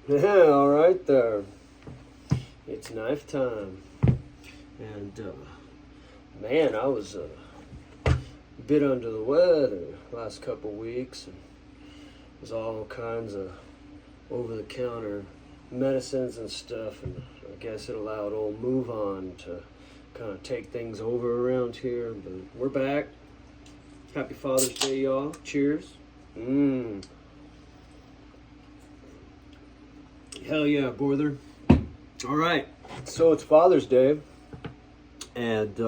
Yeah, all right there. It's knife time. And, man, I was a bit under the weather last couple weeks. And was all kinds of over-the-counter medicines and stuff. And I guess it allowed old Move On to kind of take things over around here. But we're back. Happy Father's Day, y'all. Cheers. Hell yeah, brother. All right, so it's Father's Day, and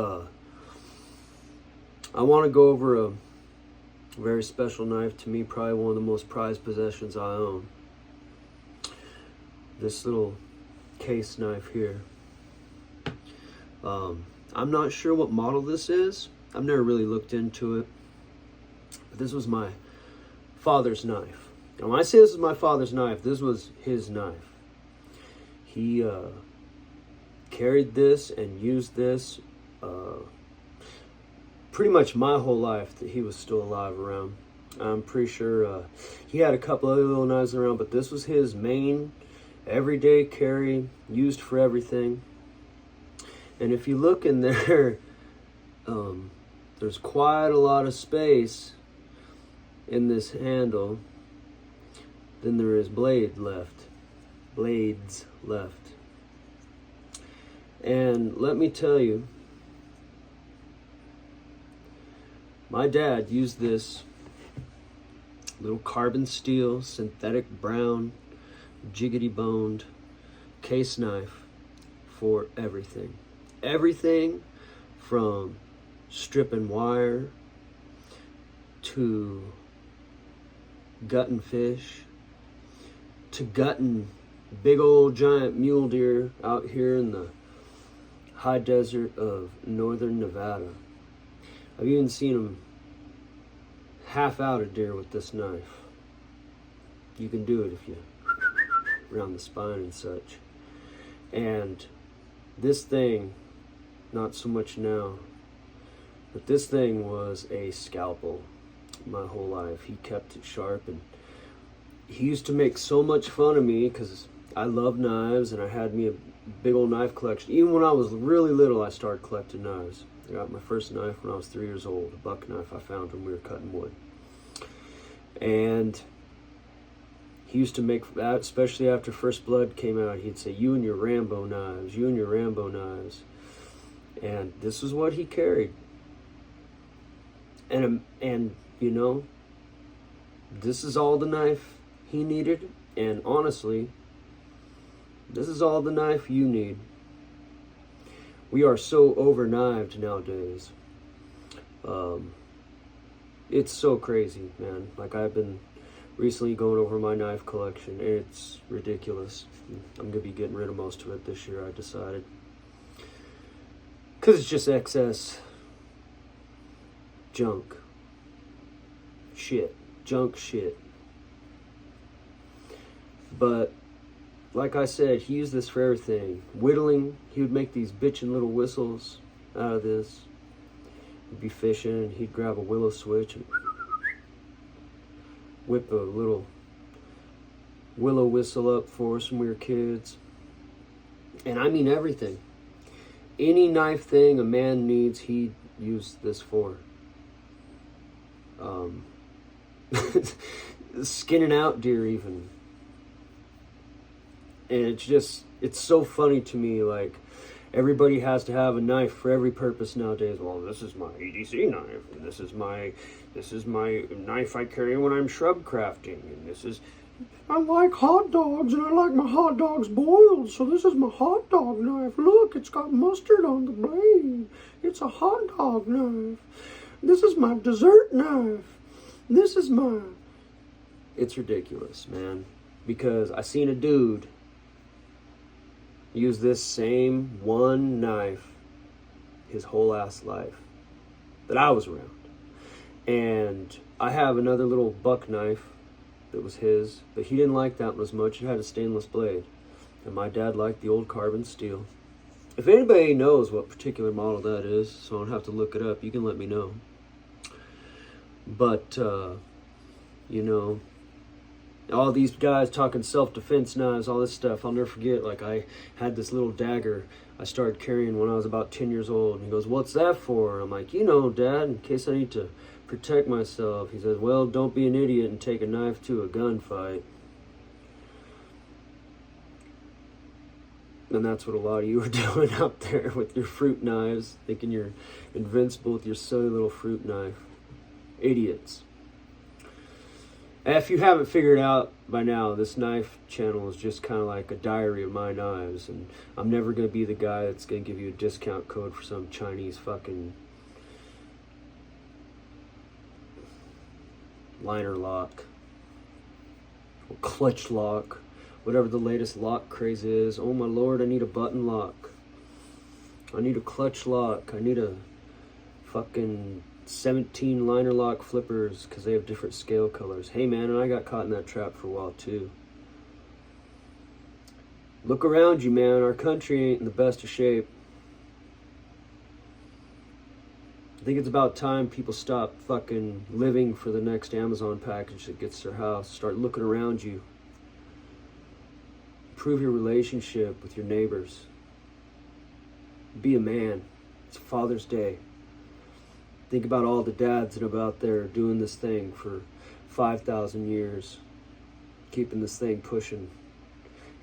I want to go over a very special knife to me, probably one of the most prized possessions I own. This little case knife here. I'm not sure what model this is. I've never really looked into it, but this was my father's knife. And when I say this is my father's knife, this was his knife. He carried this and used this pretty much my whole life that he was still alive around. I'm pretty sure he had a couple other little knives around, but this was his main everyday carry, used for everything. And if you look in there, there's quite a lot of space in this handle. Then there is blades left. And let me tell you, my dad used this little carbon steel, synthetic brown, jiggity boned case knife for everything. Everything from stripping wire to gutting fish to gutting big old giant mule deer out here in the high desert of northern Nevada. I've even seen them half out a deer with this knife. You can do it if you around the spine and such. And this thing, not so much now, but this thing was a scalpel my whole life. He kept it sharp, and he used to make so much fun of me because I love knives and I had me a big old knife collection. Even when I was really little, I started collecting knives. I got my first knife when I was 3 years old, a buck knife I found when we were cutting wood. And he used to make that, especially after First Blood came out, he'd say, "You and your Rambo knives, you and your Rambo knives." And this is what he carried. And you know, this is all the knife he needed, and honestly, this is all the knife you need. We are so over-knifed nowadays. It's so crazy, man. Like, I've been recently going over my knife collection. It's ridiculous. I'm gonna be getting rid of most of it this year, I decided. Because it's just excess junk. Junk shit. But like I said, he used this for everything. Whittling, he would make these bitchin' little whistles out of this. He'd be fishing and he'd grab a willow switch and whip a little willow whistle up for us when we were kids. And I mean everything. Any knife thing a man needs, he'd use this for. Skinning out deer even. And it's so funny to me, like, everybody has to have a knife for every purpose nowadays. Well, this is my EDC knife, and this is my knife I carry when I'm shrub crafting, and I like hot dogs, and I like my hot dogs boiled, so this is my hot dog knife. Look, it's got mustard on the blade. It's a hot dog knife. This is my dessert knife. It's ridiculous, man, because I seen a dude use this same one knife his whole ass life that I was around. And I have another little buck knife that was his, but he didn't like that one as much. It had a stainless blade, and my dad liked the old carbon steel. If anybody knows what particular model that is, so I don't have to look it up, you can let me know. But you know, All these guys talking self-defense knives, all this stuff. I'll never forget, like, I had this little dagger I started carrying when I was about 10 years old. And he goes, "What's that for?" I'm like, "You know, Dad, in case I need to protect myself." He says, "Well, don't be an idiot and take a knife to a gunfight." And that's what a lot of you are doing out there with your fruit knives, thinking you're invincible with your silly little fruit knife. Idiots. If you haven't figured out by now, this knife channel is just kind of like a diary of my knives, and I'm never going to be the guy that's going to give you a discount code for some Chinese fucking liner lock or clutch lock, whatever the latest lock craze is. Oh my lord, I need a button lock. I need a clutch lock. I need a fucking 17 liner lock flippers because they have different scale colors. Hey man, and I got caught in that trap for a while too. Look around you, man. Our country ain't in the best of shape. I think it's about time people stop fucking living for the next Amazon package that gets to their house. Start looking around you. Improve your relationship with your neighbors. Be a man. It's Father's Day. Think about all the dads that are out there doing this thing for 5,000 years, keeping this thing pushing.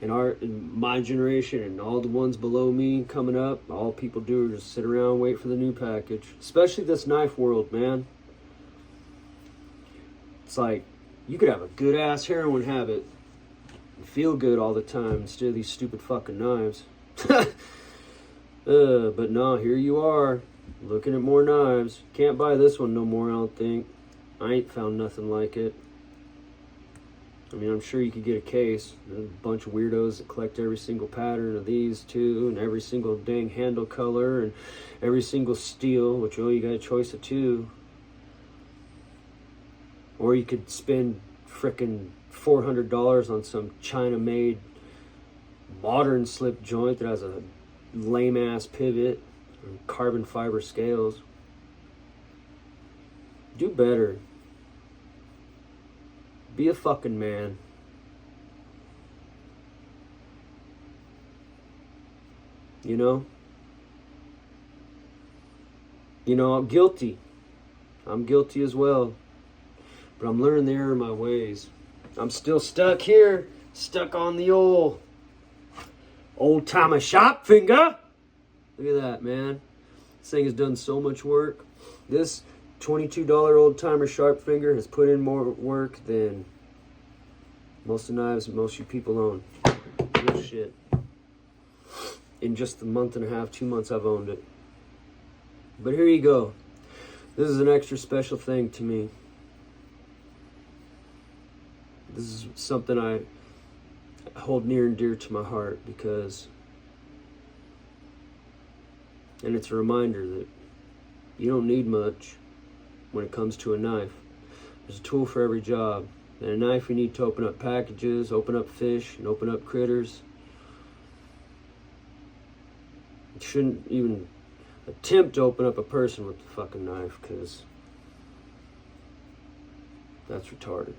In my generation and all the ones below me coming up, all people do is just sit around and wait for the new package. Especially this knife world, man. It's like, you could have a good ass heroin habit and feel good all the time instead of these stupid fucking knives. But no, here you are. Looking at more knives. Can't buy this one no more, I don't think. I ain't found nothing like it. I mean, I'm sure you could get a case. There's a bunch of weirdos that collect every single pattern of these too, and every single dang handle color, and every single steel, which, oh, you got a choice of two. Or you could spend frickin' $400 on some China-made modern slip joint that has a lame-ass pivot. Carbon fiber scales. Do better. Be a fucking man. You know? I'm guilty. I'm guilty as well. But I'm learning the error of my ways. I'm still stuck here. Stuck on the old timer sharp finger. Look at that, man. This thing has done so much work. This $22 old timer sharp finger has put in more work than most of the knives that most of you people own. Real shit. In just the month and a half, 2 months I've owned it. But here you go. This is an extra special thing to me. This is something I hold near and dear to my heart because... And it's a reminder that you don't need much when it comes to a knife. There's a tool for every job. And a knife you need to open up packages, open up fish, and open up critters. You shouldn't even attempt to open up a person with the fucking knife, because that's retarded.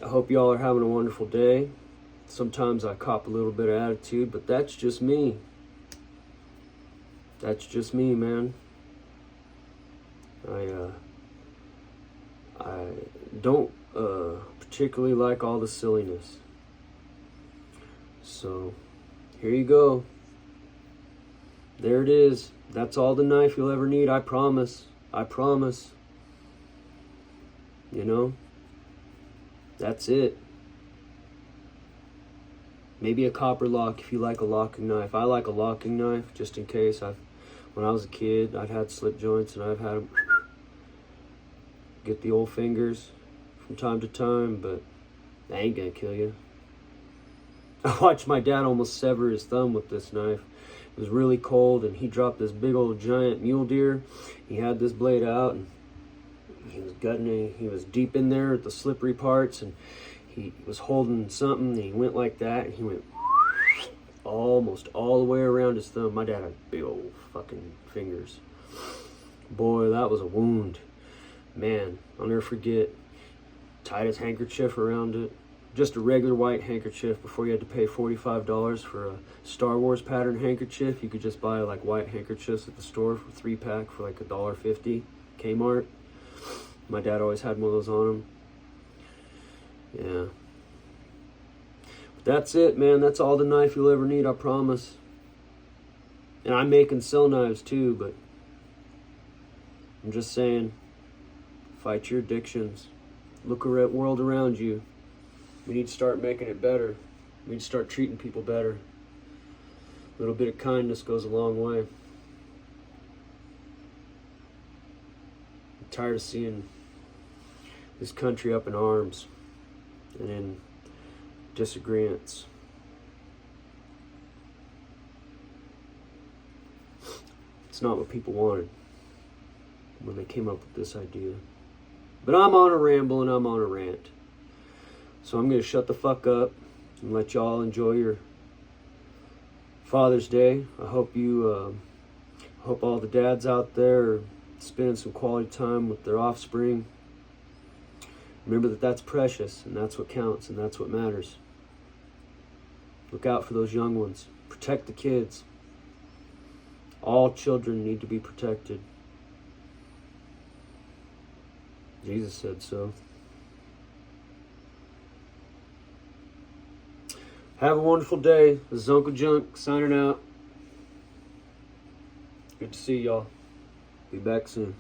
I hope y'all are having a wonderful day. Sometimes I cop a little bit of attitude, but that's just me. That's just me, man. I don't particularly like all the silliness. So, here you go. There it is. That's all the knife you'll ever need, I promise. I promise. You know? That's it. Maybe a copper lock if you like a locking knife. I like a locking knife, just in case. When I was a kid, I'd had slip joints, and I've had them get the old fingers from time to time, but that ain't gonna kill you. I watched my dad almost sever his thumb with this knife. It was really cold, and he dropped this big old giant mule deer. He had this blade out, and he was gutting it. He was deep in there at the slippery parts, and he was holding something, and he went like that, and he went almost all the way around his thumb. My dad had big old fucking fingers. Boy, that was a wound. Man, I'll never forget. tied his handkerchief around it. Just a regular white handkerchief. Before you had to pay $45 for a Star Wars pattern handkerchief, you could just buy like white handkerchiefs at the store for 3-pack for like $1.50, Kmart. My dad always had one of those on him. Yeah. But that's it, man. That's all the knife you'll ever need, I promise. And I make and sell knives too, but I'm just saying, fight your addictions. Look at the world around you. We need to start making it better. We need to start treating people better. A little bit of kindness goes a long way. I'm tired of seeing this country up in arms and in disagreements. It's not what people wanted when they came up with this idea. But I'm on a ramble and I'm on a rant. So I'm going to shut the fuck up and let y'all enjoy your Father's Day. I hope hope all the dads out there are spending some quality time with their offspring. Remember that that's precious, and that's what counts, and that's what matters. Look out for those young ones. Protect the kids. All children need to be protected. Jesus said so. Have a wonderful day. This is Uncle Junk signing out. Good to see y'all. Be back soon.